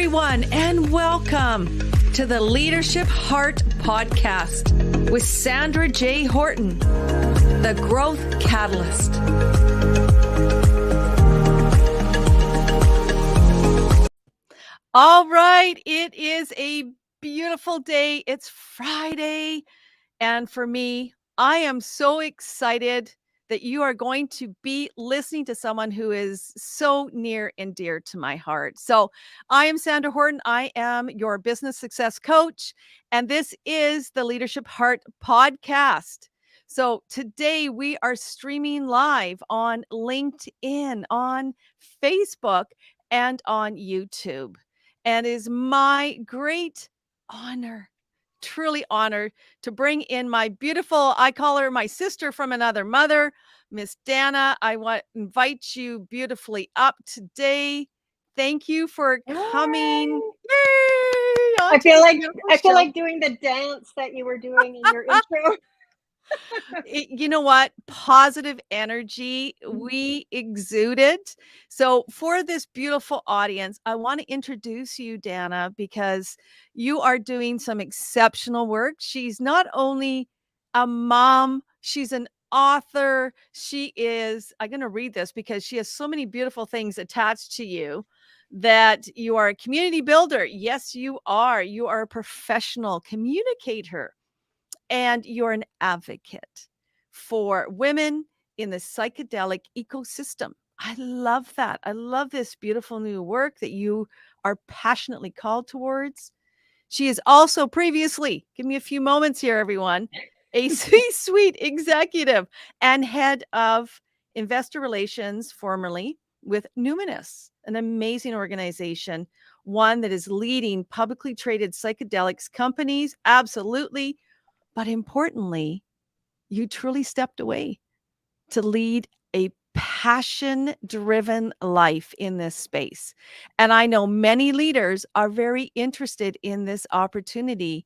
everyone, and welcome to the Leadership Heart Podcast with Sandra J. Horton, the Growth Catalyst. All right, it is a beautiful day. It's Friday, and for me, I am so excited that you are going to be listening to someone who is so near and dear to my heart. So I am Sandra Horton. I am your business success coach, and this is the Leadership Heart Podcast. So today we are streaming live on LinkedIn, on Facebook, and on YouTube. And it is my great honor, truly honored, to bring in my beautiful, I call her my sister from another mother, Miss Dana. I want to invite you beautifully up today. Thank you for coming. Yay! I feel like doing the dance that you were doing in your intro. You know what? Positive energy. We exude it. So for this beautiful audience, I want to introduce you, Dana, because you are doing some exceptional work. She's not only a mom, she's an author. She is, I'm going to read this because she has so many beautiful things attached to you. That you are a community builder. Yes, you are. You are a professional communicator. And you're an advocate for women in the psychedelic ecosystem. I love that. I love this beautiful new work that you are passionately called towards. She is also previously, give me a few moments here, everyone, a C-suite executive and head of investor relations, formerly with Numinus, an amazing organization, one that is leading publicly traded psychedelics companies. Absolutely. But importantly, you truly stepped away to lead a passion-driven life in this space. And I know many leaders are very interested in this opportunity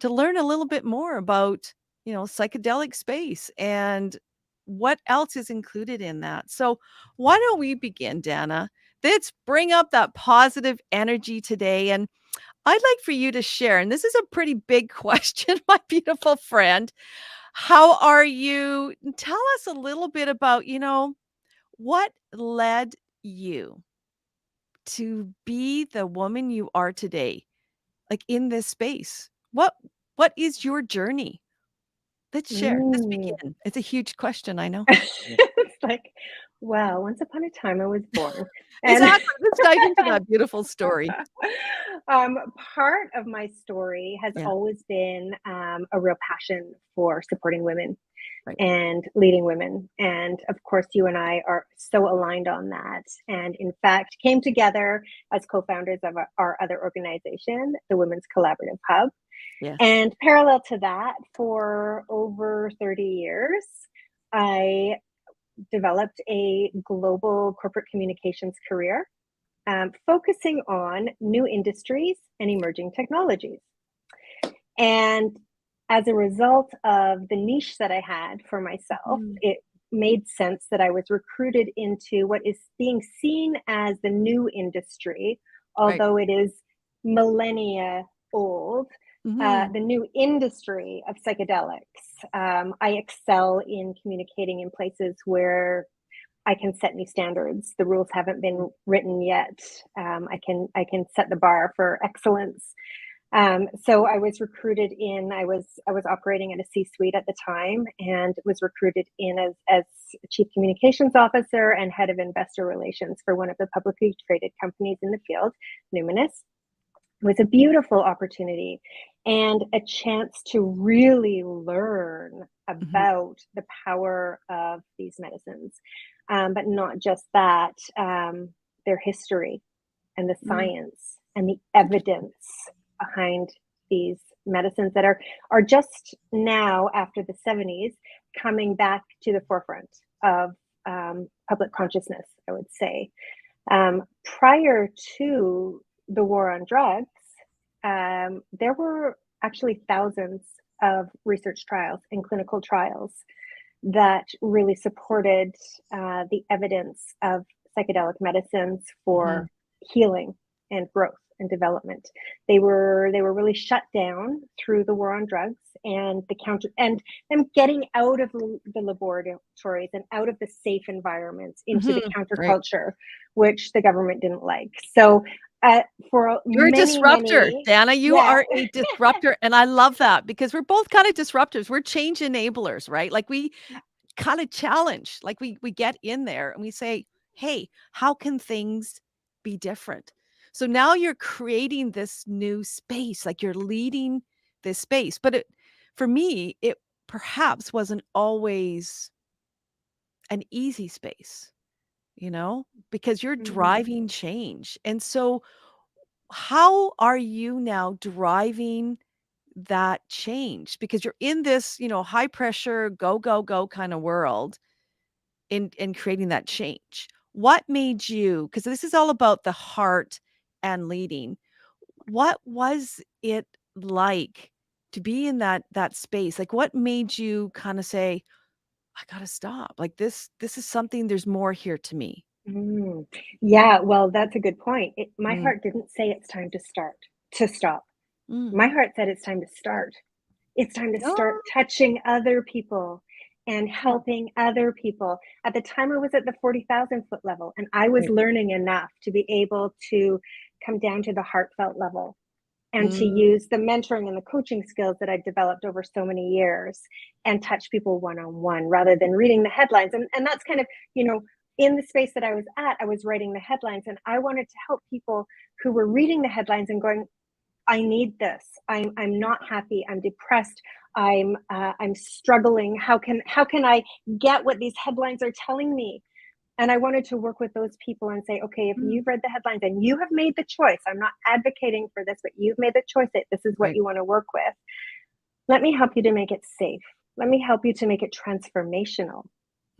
to learn a little bit more about, psychedelic space and what else is included in that. So why don't we begin, Dana? Let's bring up that positive energy today. And I'd like for you to share, and this is a pretty big question, my beautiful friend. How are you? Tell us a little bit about, what led you to be the woman you are today, like in this space? What is your journey? Let's share. Let's begin. It's a huge question, I know. It's like, well, once upon a time I was born. Exactly. Let's dive into that beautiful story. Part of my story has always been a real passion for supporting women and leading women. And of course, you and I are so aligned on that. And in fact, came together as co-founders of our other organization, the Women's Collaborative Hub. Yes. And parallel to that, for over 30 years, I developed a global corporate communications career, focusing on new industries and emerging technologies. And as a result of the niche that I had for myself, it made sense that I was recruited into what is being seen as the new industry, although it is millennia old. The new industry of psychedelics. I excel in communicating in places where I can set new standards. The rules haven't been written yet. I can set the bar for excellence. So I was recruited in. I was operating at a C-suite at the time, and was recruited in as chief communications officer and head of investor relations for one of the publicly traded companies in the field, Numinus. It was a beautiful opportunity and a chance to really learn about the power of these medicines. But not just that, their history and the science and the evidence behind these medicines that are just now, after the 70s, coming back to the forefront of public consciousness, I would say. Prior to the war on drugs, there were actually thousands of research trials and clinical trials that really supported the evidence of psychedelic medicines for healing and growth and development. They were really shut down through the war on drugs and them getting out of the laboratories and out of the safe environments into the Right. counterculture, which the government didn't like. So for You're a disruptor, many, Dana. You yeah. are a disruptor, and I love that because we're both kind of disruptors. We're change enablers, right? Like we kind of challenge, like we get in there and we say, "Hey, how can things be different?" So now you're creating this new space, like you're leading this space. But for me, it perhaps wasn't always an easy space, because you're Mhm. driving change. And so how are you now driving that change? Because you're in this, high pressure, go, go, go kind of world in creating that change. What made you, because this is all about the heart and leading. What was it like to be in that space? Like what made you kind of say, I gotta stop. Like this is something, there's more here to me. Mm. Yeah, well, that's a good point. My Mm. heart didn't say it's time to stop. Mm. My heart said it's time to start. It's time to start Oh, touching other people and yeah. helping other people. At the time, I was at the 40,000-foot level, and I was Right. learning enough to be able to come down to the heartfelt level and to Mm. use the mentoring and the coaching skills that I've developed over so many years and touch people one on one rather than reading the headlines. And that's kind of, in the space that I was at, I was writing the headlines and I wanted to help people who were reading the headlines and going, I need this. I'm not happy. I'm depressed. I'm struggling. How can I get what these headlines are telling me? And I wanted to work with those people and say, okay, if Mm. you've read the headlines and you have made the choice, I'm not advocating for this, but you've made the choice that this is what Right. you want to work with. Let me help you to make it safe. Let me help you to make it transformational.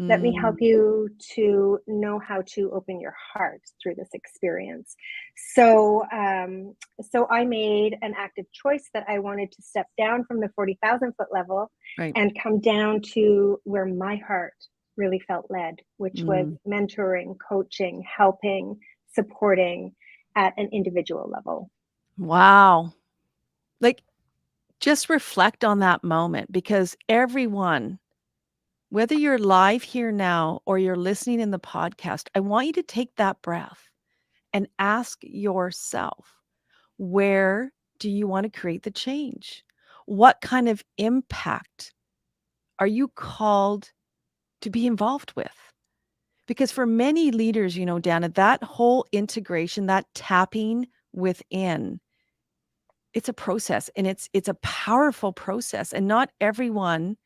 Let me help Mm. you to know how to open your heart through this experience. So I made an active choice that I wanted to step down from the 40,000-foot level Right. and come down to where my heart really felt led, which was Mm. mentoring, coaching, helping, supporting at an individual level. Wow. Like, just reflect on that moment because everyone, whether you're live here now or you're listening in the podcast, I want you to take that breath and ask yourself, where do you want to create the change? What kind of impact are you called to be involved with? Because for many leaders, Dana, that whole integration, that tapping within, it's a process and it's a powerful process. And not everyone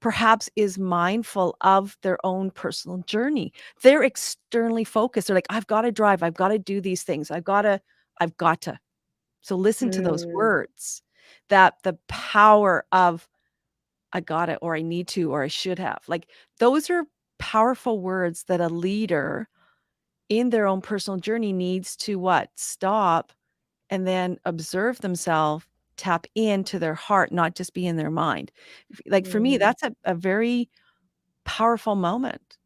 perhaps is mindful of their own personal journey. They're externally focused. They're like, I've got to drive, I've got to do these things, I've got to. So listen to those Mm, words, that the power of I got it, or I need to, or I should have. Like those are powerful words that a leader in their own personal journey needs to what? Stop and then observe themselves, tap into their heart, not just be in their mind. Like for me, mm, that's a very powerful moment,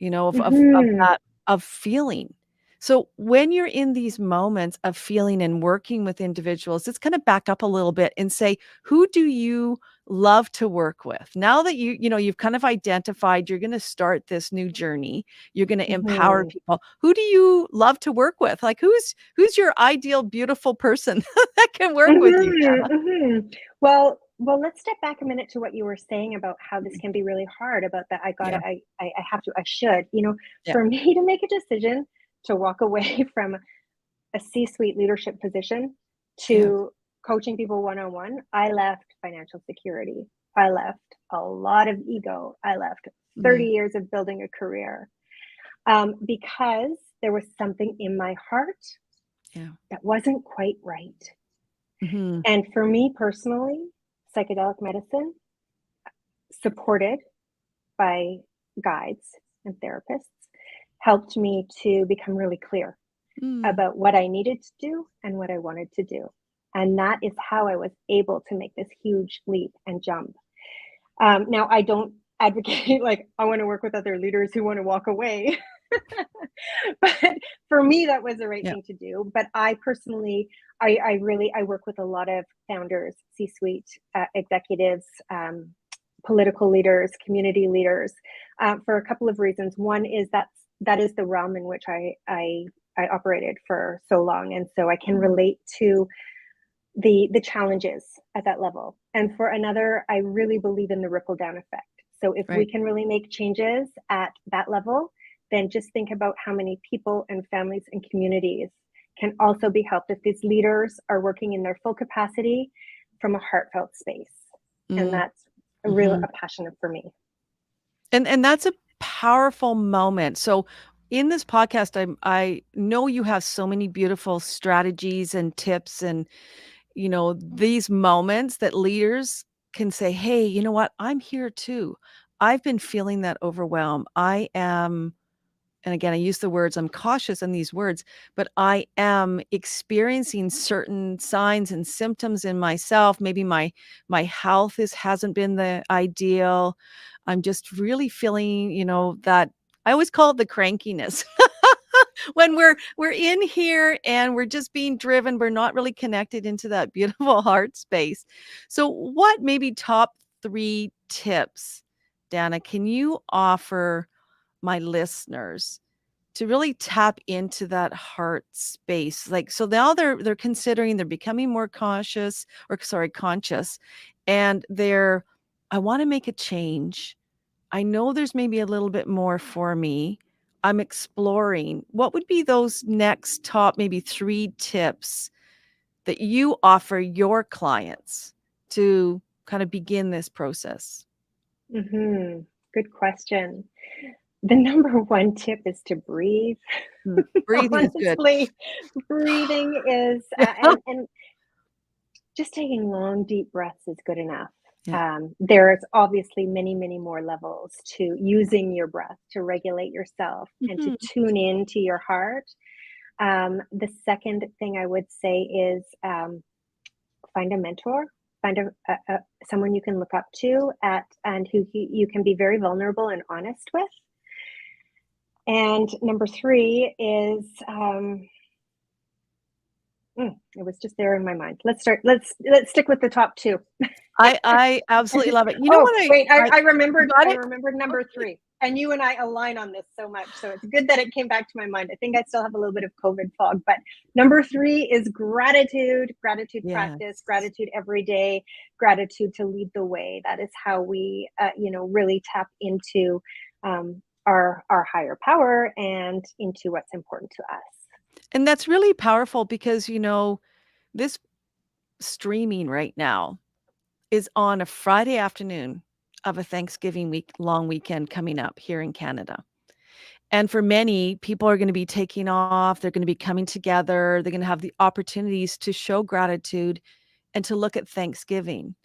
of mhm, that, of feeling. So when you're in these moments of feeling and working with individuals, let's kind of back up a little bit and say, who do you love to work with? Now that you've kind of identified you're going to start this new journey, you're going to empower mhm. people. Who do you love to work with? Like who's your ideal beautiful person that can work with you, Mhm, Dana? mhm. Well, let's step back a minute to what you were saying about how this can be really hard about that I gotta, Yeah. I have to, I should. Yeah. For me to make a decision to walk away from a C-suite leadership position Yeah. to coaching people one-on-one, I left financial security. I left a lot of ego. I left 30 Mm. years of building a career, because there was something in my heart Yeah. that wasn't quite right. Mhm. And for me personally, psychedelic medicine, supported by guides and therapists, helped me to become really clear Mm. about what I needed to do and what I wanted to do. And that is how I was able to make this huge leap and jump. Now, I don't advocate, like, I want to work with other leaders who want to walk away. But for me, that was the right thing to do. But I personally, I work with a lot of founders, C-suite executives, political leaders, community leaders, for a couple of reasons. One is that is the realm in which I operated for so long, and so I can relate to the challenges at that level. And for another, I really believe in the ripple down effect. So if we can really make changes at that level, then just think about how many people and families and communities can also be helped if these leaders are working in their full capacity from a heartfelt space. And that's a passion for me. And that's a powerful moment. So in this podcast, I know you have so many beautiful strategies and tips and, you know, these moments that leaders can say, hey, you know what? I'm here too. I've been feeling that overwhelm. I am, and again, I use the words, I'm cautious in these words, but I am experiencing certain signs and symptoms in myself. Maybe my health hasn't been the ideal. I'm just really feeling, you know, that I always call it the crankiness. When we're in here and we're just being driven, we're not really connected into that beautiful heart space. So what maybe top 3 tips, Dana, can you offer my listeners to really tap into that heart space? Like, so now they're considering, they're becoming more cautious, or sorry, conscious, and I want to make a change. I know there's maybe a little bit more for me. I'm exploring. What would be those next top maybe 3 tips that you offer your clients to kind of begin this process? Good question. The number one tip is to breathe. Breathing is good. Honestly, breathing is, and just taking long, deep breaths is good enough. Yeah. There's obviously many, many more levels to using your breath to regulate yourself and to tune in to your heart. The second thing I would say is find a mentor, find someone you can look up to and who you can be very vulnerable and honest with. And number 3 is it was just there in my mind. Let's stick with the top 2. I absolutely love it. You know what? I remembered number 3. And you and I align on this so much. So it's good that it came back to my mind. I think I still have a little bit of COVID fog, but number 3 is gratitude practice, gratitude every day, gratitude to lead the way. That is how we, really tap into our higher power and into what's important to us. And that's really powerful because, you know, this streaming right now is on a Friday afternoon of a Thanksgiving long weekend coming up here in Canada. And for many, people are going to be taking off. They're going to be coming together. They're going to have the opportunities to show gratitude and to look at Thanksgiving.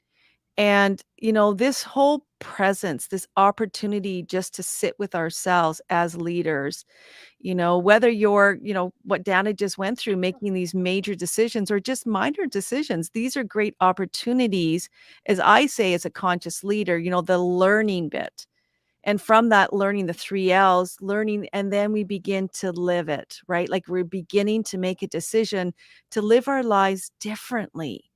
And, you know, this whole presence, this opportunity just to sit with ourselves as leaders, you know, whether you're, you know, what Dana just went through, making these major decisions or just minor decisions, these are great opportunities, as I say, as a conscious leader, you know, the learning bit. And from that learning, the 3 L's, learning, and then we begin to live it, right? Like we're beginning to make a decision to live our lives differently.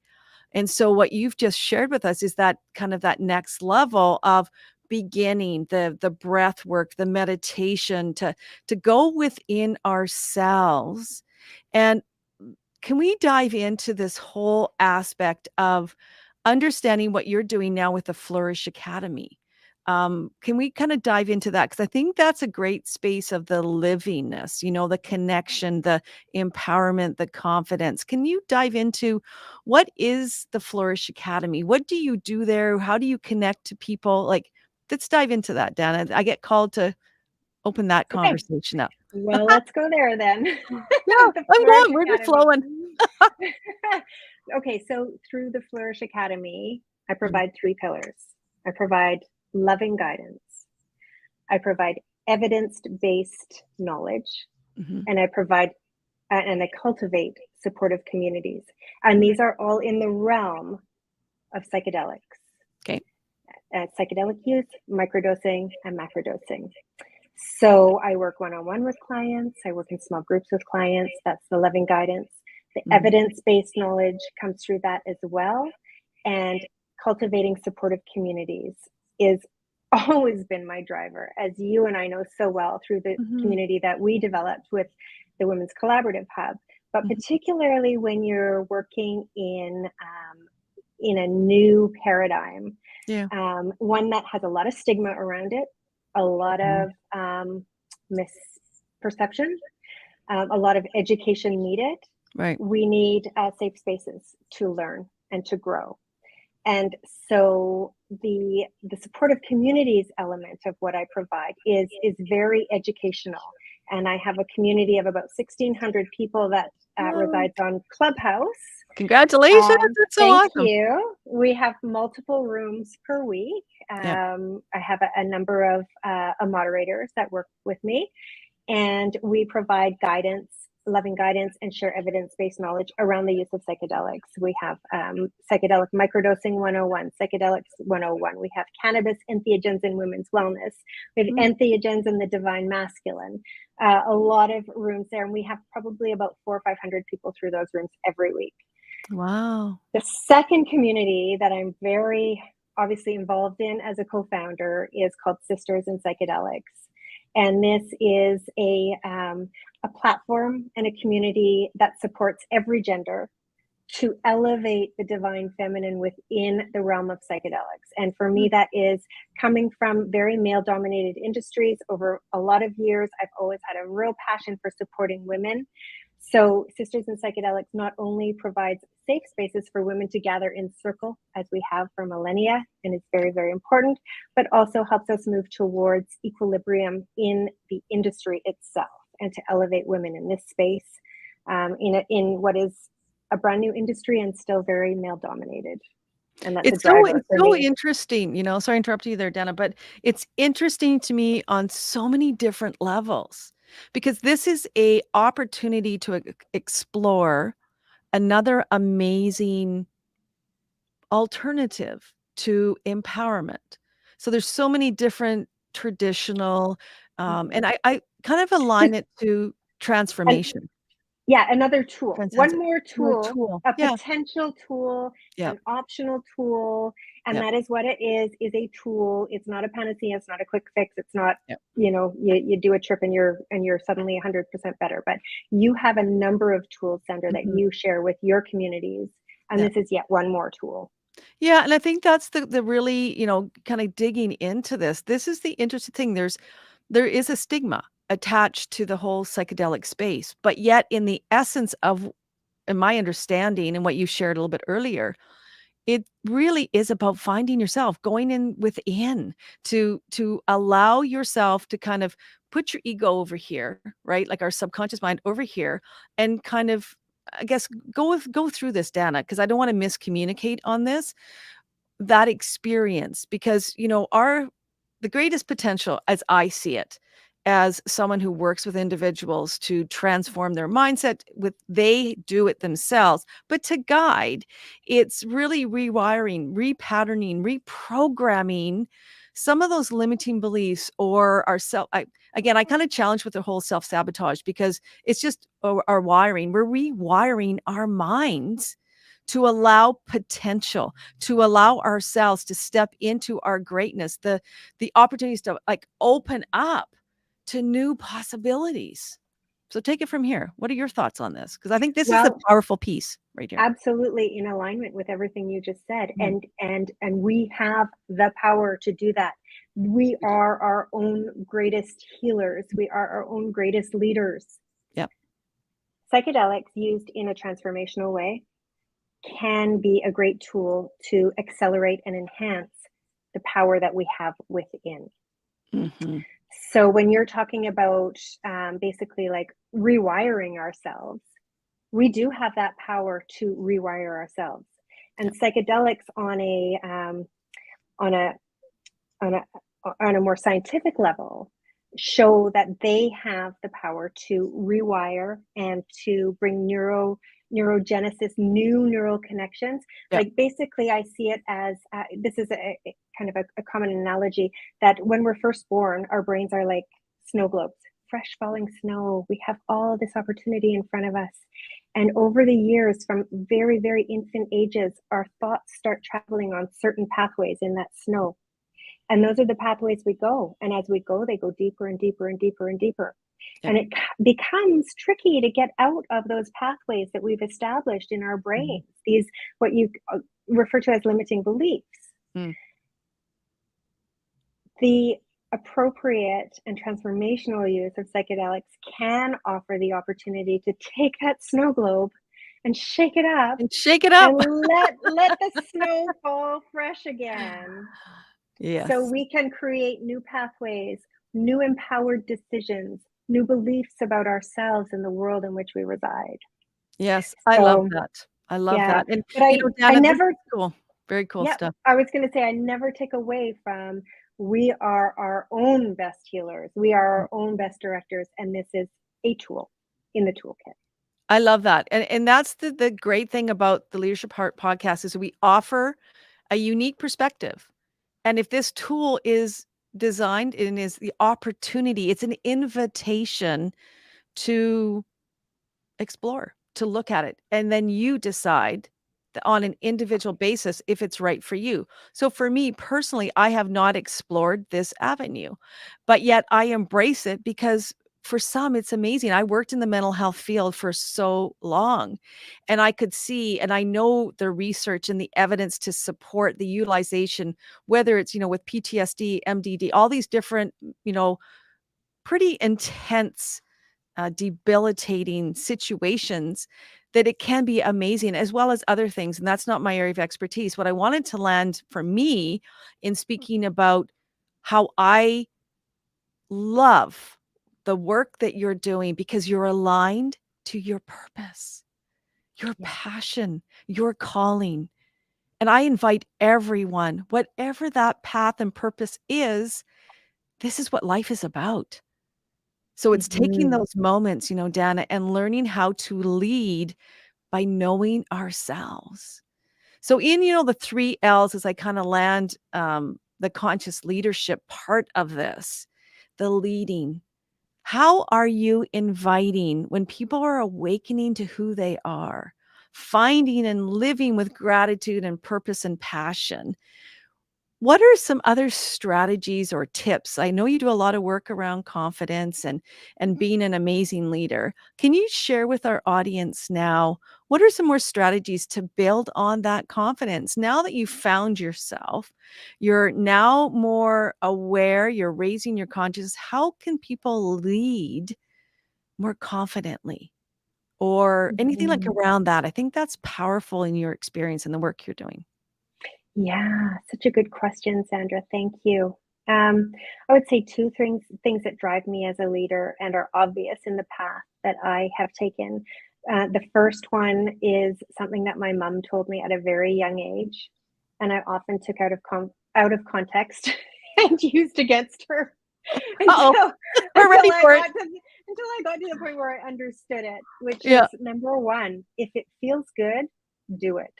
And so what you've just shared with us is that kind of that next level of beginning the breath work, the meditation to go within ourselves. And can we dive into this whole aspect of understanding what you're doing now with the Flourish Academy? Can we kind of dive into that? Because I think that's a great space of the livingness, you know, the connection, the empowerment, the confidence. Can you dive into what is the Flourish Academy? What do you do there? How do you connect to people? Like, let's dive into that, Dana. I get called to open that conversation up. Well, let's go there then. Yeah, I'm going. We're just flowing. Okay, so through the Flourish Academy, I provide 3 pillars. I provide loving guidance. I provide evidence-based knowledge, and I provide and I cultivate supportive communities. And these are all in the realm of psychedelics. Okay. Psychedelic use, microdosing, and macrodosing. So I work one-on-one with clients. I work in small groups with clients. That's the loving guidance. The evidence-based knowledge comes through that as well. And cultivating supportive communities is always been my driver, as you and I know so well through the community that we developed with the Women's Collaborative Hub. But particularly when you're working in a new paradigm, one that has a lot of stigma around it, a lot of misperception, a lot of education needed. Right. We need safe spaces to learn and to grow. And so the supportive communities element of what I provide is very educational. And I have a community of about 1,600 people that resides on Clubhouse. Congratulations. That's so thank awesome. you. We have multiple rooms per week. I have a number of moderators that work with me, and we provide guidance, loving guidance, and share evidence-based knowledge around the use of psychedelics. We have psychedelic microdosing 101, psychedelics 101. We have cannabis entheogens in women's wellness. We have entheogens in the divine masculine. A lot of rooms there, and we have probably about 400 or 500 people through those rooms every week. Wow. The second community that I'm very obviously involved in as a co-founder is called Sisters in Psychedelics. And this is a platform and a community that supports every gender to elevate the divine feminine within the realm of psychedelics. And for me, that is coming from very male-dominated industries over a lot of years. I've always had a real passion for supporting women. So Sisters in Psychedelics not only provides safe spaces for women to gather in circle, as we have for millennia, and it's very, very important, but also helps us move towards equilibrium in the industry itself and to elevate women in this space in what is a brand new industry and still very male dominated. And that's It's a driver it's for so me. interesting, sorry to interrupt you there, Dana, but it's interesting to me on so many different levels because this is a opportunity to explore another amazing alternative to empowerment. So there's so many different traditional, and I kind of align it to transformation. Yeah, another tool. One more Another tool, tool. a Yeah. potential tool, Yeah. an optional tool, and Yep. that is what it is a tool. It's not a panacea, it's not a quick fix, it's not, Yep. You do a trip and you're suddenly 100% better. But you have a number of tools, Sandra, that you share with your communities, and this is yet one more tool. Yeah, and I think that's the really, kind of digging into this. This is the interesting thing. There is a stigma attached to the whole psychedelic space, but yet in the essence of in my understanding and what you shared a little bit earlier, it really is about finding yourself, going in within to allow yourself to kind of put your ego over here, right? Like our subconscious mind over here and kind of I guess go through this, Dana, because I don't want to miscommunicate on this that experience because our the greatest potential as I see it as someone who works with individuals to transform their mindset with they do it themselves but to guide it's really rewiring repatterning reprogramming some of those limiting beliefs or I kind of challenge with the whole self-sabotage because it's just our wiring we're rewiring our minds to allow potential, to allow ourselves to step into our greatness, the opportunities to like open up to new possibilities. So take it from here. What are your thoughts on this? Because I think this is the Well, powerful piece right here. absolutely in alignment with everything you just said. And we have the power to do that. We are our own greatest healers. We are our own greatest leaders. Yep. Psychedelics used in a transformational way can be a great tool to accelerate and enhance the power that we have within. So when you're talking about basically like rewiring ourselves, we do have that power to rewire ourselves. And psychedelics on a more scientific level show that they have the power to rewire and to bring neurogenesis, new neural connections. Yep. Like basically I see it as this is a kind of a common analogy that when we're first born, our brains are like snow globes, fresh falling snow. We have all this opportunity in front of us. And over the years, from very, very infant ages, our thoughts start traveling on certain pathways in that snow. And those are the pathways we go. And as we go, they go deeper and deeper and deeper and deeper. Yep. And it becomes tricky to get out of those pathways that we've established in our brains, these, what you refer to as limiting beliefs. Mm. The appropriate and transformational use of psychedelics can offer the opportunity to take that snow globe and shake it up And shake it up. and let the snow fall fresh again. Yes. So we can create new pathways, new empowered decisions, new beliefs about ourselves and the world in which we reside. Yes, I love that. I love Yeah, that. And, but I Dana, this never, is cool. Very cool yeah, stuff. I was going to say, I never take away from, we are our own best healers. We are our own best directors. And this is a tool in the toolkit. I love that. And that's the great thing about the Leadership Heart podcast is we offer a unique perspective. And if this tool is designed and is the opportunity, it's an invitation to explore, to look at it. And then you decide on an individual basis if it's right for you. So for me personally, I have not explored this avenue, but yet I embrace it because for some it's amazing. I worked in the mental health field for so long and I could see and I know the research and the evidence to support the utilization, whether it's, with PTSD, MDD, all these different, pretty intense debilitating situations, that it can be amazing as well as other things. And that's not my area of expertise. What I wanted to land for me in speaking about how I love the work that you're doing because you're aligned to your purpose, your passion, your calling. And I invite everyone, whatever that path and purpose is, this is what life is about. So it's taking those moments, Dana, and learning how to lead by knowing ourselves. So in, the 3 L's, as I kind of land the conscious leadership part of this, the leading, how are you inviting when people are awakening to who they are, finding and living with gratitude and purpose and passion? What are some other strategies or tips? I know you do a lot of work around confidence and being an amazing leader. Can you share with our audience now, what are some more strategies to build on that confidence? Now that you've found yourself, you're now more aware, you're raising your consciousness. How can people lead more confidently? Or anything like around that? I think that's powerful in your experience and the work you're doing. Yeah, such a good question, Sandra. Thank you. I would say two things that drive me as a leader and are obvious in the path that I have taken. The first one is something that my mom told me at a very young age, and I often took out of context and used against her Uh-oh, until we're ready for it. until I got to the point where I understood it, which Yeah. is number one, if it feels good, do it.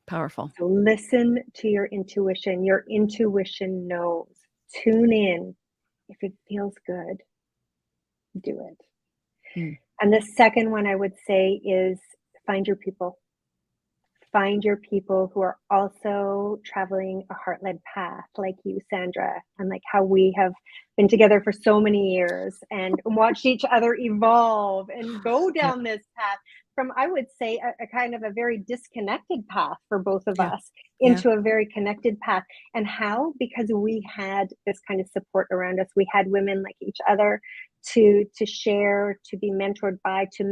Powerful. So listen to your intuition. Your intuition knows. Tune in. If it feels good, do it. And the second one I would say is find your people. Find your people who are also traveling a heart-led path like you, Sandra, and like how we have been together for so many years and watched each other evolve and go down this path from, I would say, a kind of a very disconnected path for both of us into a very connected path. And how? Because we had this kind of support around us. We had women like each other to share, to be mentored by, to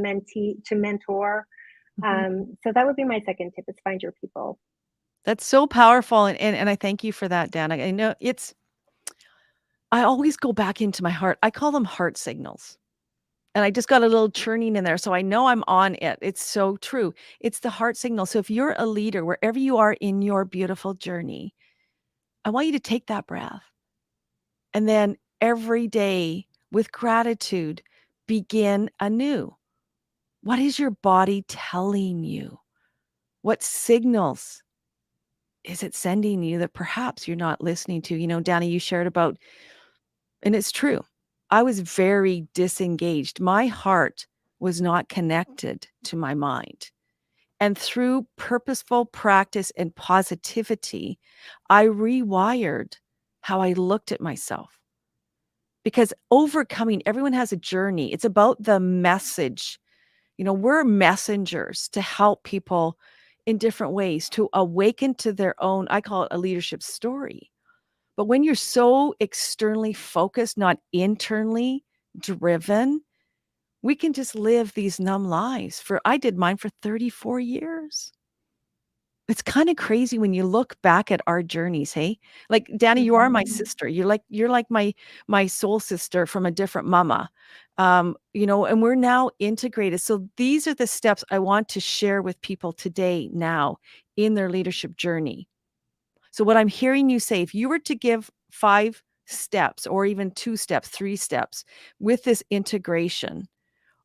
mentor. So that would be my second tip, is find your people. That's so powerful. And I thank you for that, Dana. I know I always go back into my heart. I call them heart signals. And I just got a little churning in there. So I know I'm on it. It's so true. It's the heart signal. So if you're a leader, wherever you are in your beautiful journey, I want you to take that breath. And then every day with gratitude, begin anew. What is your body telling you? What signals is it sending you that perhaps you're not listening to? Dana, you shared about, and it's true, I was very disengaged. My heart was not connected to my mind. And through purposeful practice and positivity, I rewired how I looked at myself. Because overcoming, everyone has a journey. It's about the message. We're messengers to help people in different ways to awaken to their own, I call it a leadership story. But when you're so externally focused, not internally driven, we can just live these numb lives. I did mine for 34 years. It's kind of crazy when you look back at our journeys, hey? Like, Danny, you are my sister. You're like my soul sister from a different mama. And we're now integrated. So these are the steps I want to share with people today now in their leadership journey. So what I'm hearing you say, if you were to give 5 steps or even 2 steps, 3 steps with this integration,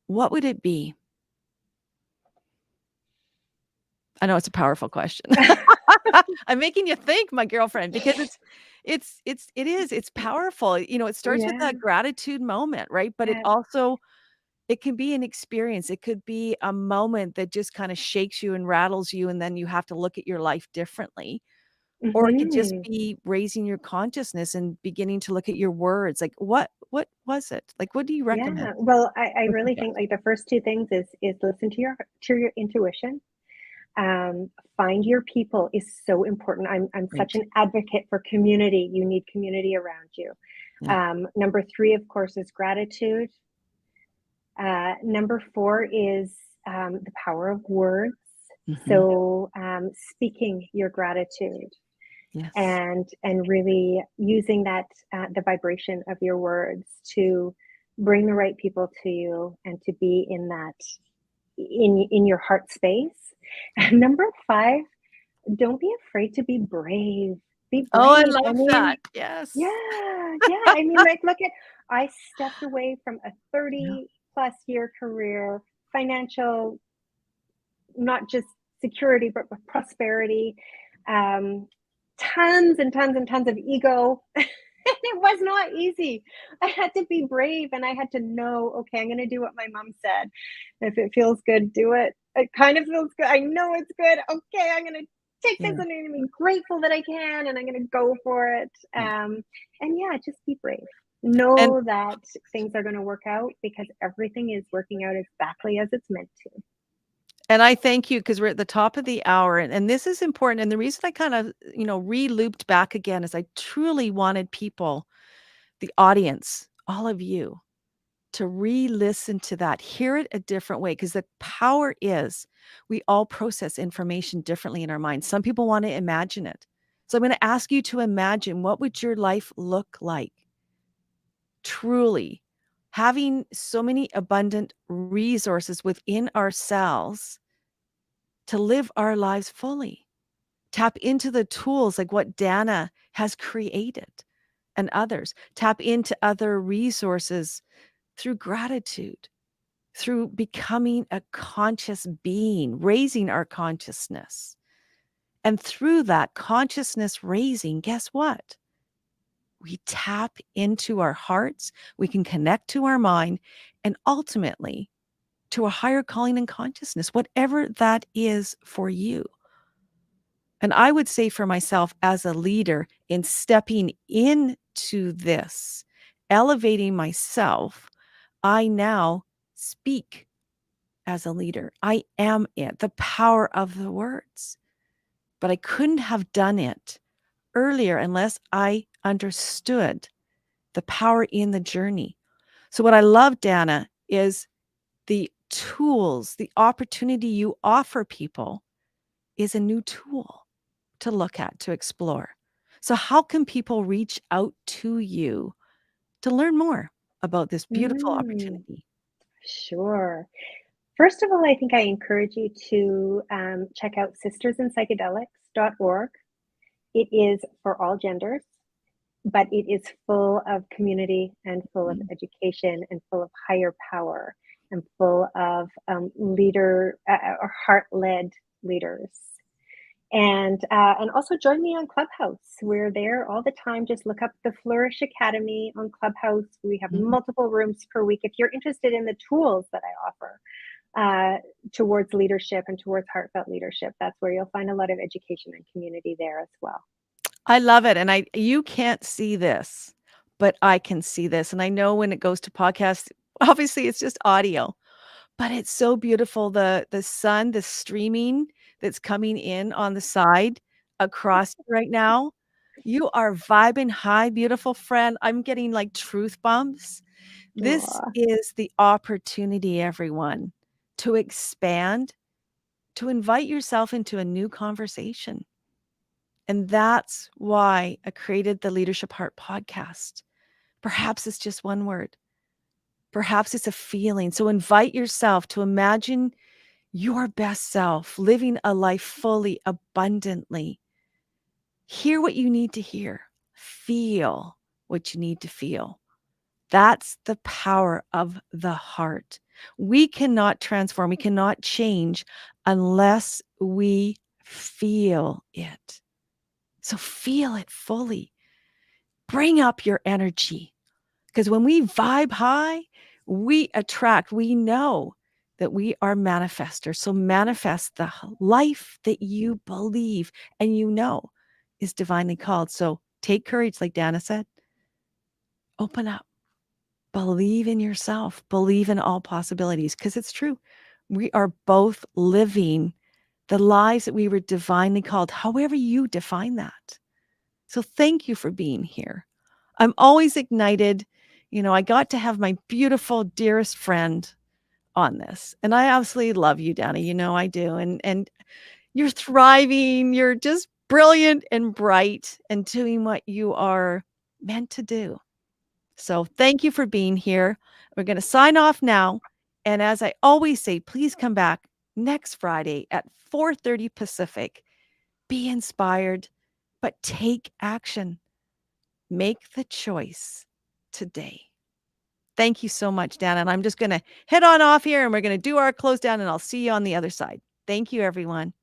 what would it be? I know it's a powerful question. I'm making you think, my girlfriend, because it's powerful. It starts with Yeah, that gratitude moment, right? But yeah. it can be an experience. It could be a moment that just kind of shakes you and rattles you, and then you have to look at your life differently. Or it could just Mhm. be raising your consciousness and beginning to look at your words. Like, what was it? Like, what do you recommend? Yeah. Well, I What's the really think best? like the first two things is listen to your intuition. Find your people is so important. I'm such Right. an advocate for community. You need community around you. Yeah. Number three, of course, is gratitude. Number four is the power of words. Mhm. So speaking your gratitude Yes. and really using that the vibration of your words to bring the right people to you and to be in that in your heart space. Yeah. And number five, don't be afraid to be brave. Be Oh, I brave. I love mean, that. Yes. yeah. I mean, like, look at, I stepped away from a Yeah. 30 plus year career, financial, not just security, but with prosperity, um, tons and tons and tons of ego. And it was not easy. I had to be brave and I had to know, okay, I'm going to do what my mom said. If it feels good, do it. It kind of feels good. I know it's good. Okay, I'm going to take this Yeah. and I'm going to be grateful that I can and I'm going to go for it. Yeah. And yeah, just be brave. And Know that things are going to work out because everything is working out exactly as it's meant to. And I thank you because we're at the top of the hour, and this is important. And the reason I kind of, re-looped back again is I truly wanted people, the audience, all of you, to re-listen to that, hear it a different way, because the power is we all process information differently in our minds. Some people want to imagine it. So I'm going to ask you to imagine, what would your life look like? Truly having so many abundant resources within ourselves to live our lives fully. Tap into the tools like what Dana has created and others. Tap into other resources through gratitude, through becoming a conscious being, raising our consciousness. And through that consciousness raising, guess what? We tap into our hearts, we can connect to our mind, and ultimately to a higher calling and consciousness, whatever that is for you. And I would say for myself as a leader, in stepping into this, elevating myself, I now speak as a leader. I am it, the power of the words. But I couldn't have done it earlier unless I understood the power in the journey. So, what I love, Dana, is the tools, the opportunity you offer people is a new tool to look at, to explore. So, how can people reach out to you to learn more about this beautiful Mm, opportunity? sure. First of all, I think I encourage you to check out sistersinpsychedelics.org. It is for all genders, but it is full of community and full of Mm. education and full of higher power and full of leader or heart led leaders. And also join me on Clubhouse. We're there all the time. Just look up the Flourish Academy on Clubhouse. We have Mhm. multiple rooms per week. If you're interested in the tools that I offer towards leadership and towards heartfelt leadership, that's where you'll find a lot of education and community there as well. I love it, and you can't see this, but I can see this, and I know when it goes to podcasts, obviously, it's just audio, but it's so beautiful, the sun, the streaming that's coming in on the side across you right now. You are vibing high, beautiful friend. I'm getting, like, truth bumps. This Aw. is the opportunity, everyone, to expand, to invite yourself into a new conversation. And that's why I created the Leadership Heart podcast. Perhaps it's just one word. Perhaps it's a feeling. So invite yourself to imagine your best self, living a life fully, abundantly. Hear what you need to hear. Feel what you need to feel. That's the power of the heart. We cannot transform, we cannot change unless we feel it. So feel it fully. Bring up your energy, because when we vibe high, we attract, we know that we are manifestors. So manifest the life that you believe and you know is divinely called. So take courage, like Dana said. Open up. Believe in yourself. Believe in all possibilities, because it's true. We are both living the lives that we were divinely called, however you define that. So thank you for being here. I'm always ignited. I got to have my beautiful, dearest friend on this. And I absolutely love you, Dana. I do. And you're thriving. You're just brilliant and bright and doing what you are meant to do. So thank you for being here. We're going to sign off now. And as I always say, please come back next Friday at 4:30 Pacific. Be inspired, but take action. Make the choice today. Thank you so much, Dana. And I'm just going to head on off here and we're going to do our close down and I'll see you on the other side. Thank you, everyone.